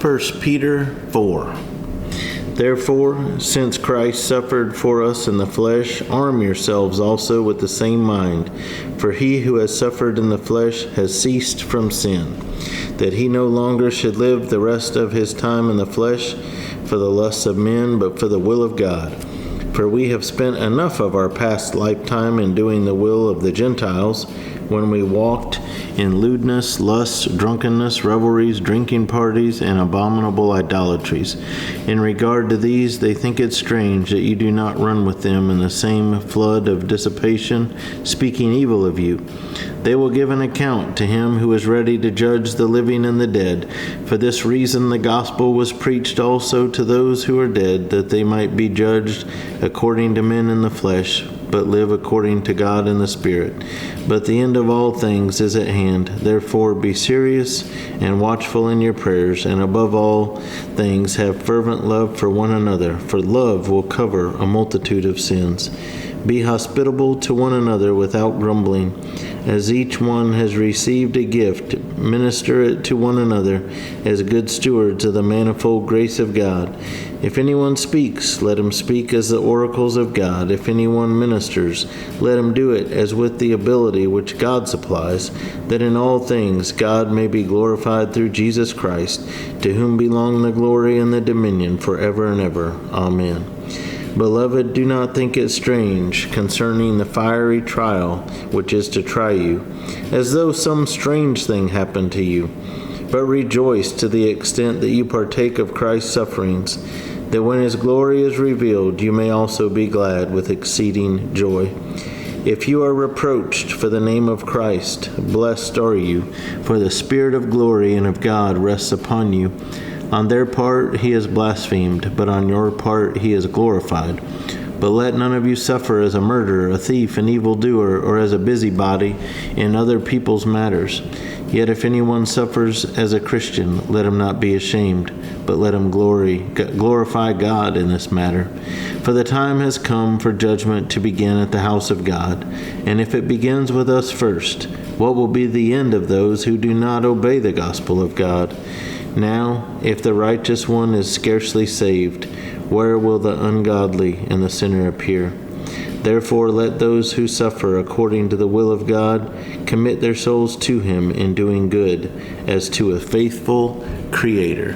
1 Peter 4. Therefore, since Christ suffered for us in the flesh, arm yourselves also with the same mind. For he who has suffered in the flesh has ceased from sin, that he no longer should live the rest of his time in the flesh for the lusts of men, but for the will of God. For we have spent enough of our past lifetime in doing the will of the Gentiles, when we walked in lewdness, lust, drunkenness, revelries, drinking parties, and abominable idolatries. In regard to these, they think it strange that you do not run with them in the same flood of dissipation, speaking evil of you. They will give an account to him who is ready to judge the living and the dead. For this reason the gospel was preached also to those who are dead, that they might be judged according to men in the flesh, but live according to God in the Spirit. But the end of all things is at hand. Therefore be serious and watchful in your prayers, and above all things have fervent love for one another, for love will cover a multitude of sins. Be hospitable to one another without grumbling. As each one has received a gift, minister it to one another as good stewards of the manifold grace of God. If anyone speaks, let him speak as the oracles of God. If anyone ministers, let him do it as with the ability which God supplies, that in all things God may be glorified through Jesus Christ, to whom belong the glory and the dominion forever and ever. Amen. Beloved, do not think it strange concerning the fiery trial which is to try you, as though some strange thing happened to you. But rejoice to the extent that you partake of Christ's sufferings, that when his glory is revealed, you may also be glad with exceeding joy. If you are reproached for the name of Christ, blessed are you, for the Spirit of glory and of God rests upon you. On their part he is blasphemed, but on your part he is glorified. But let none of you suffer as a murderer, a thief, an evildoer, or as a busybody in other people's matters. Yet if anyone suffers as a Christian, let him not be ashamed, but let him glorify God in this matter. For the time has come for judgment to begin at the house of God. And if it begins with us first, what will be the end of those who do not obey the gospel of God? Now, if the righteous one is scarcely saved, where will the ungodly and the sinner appear? Therefore, let those who suffer according to the will of God commit their souls to him in doing good, as to a faithful Creator.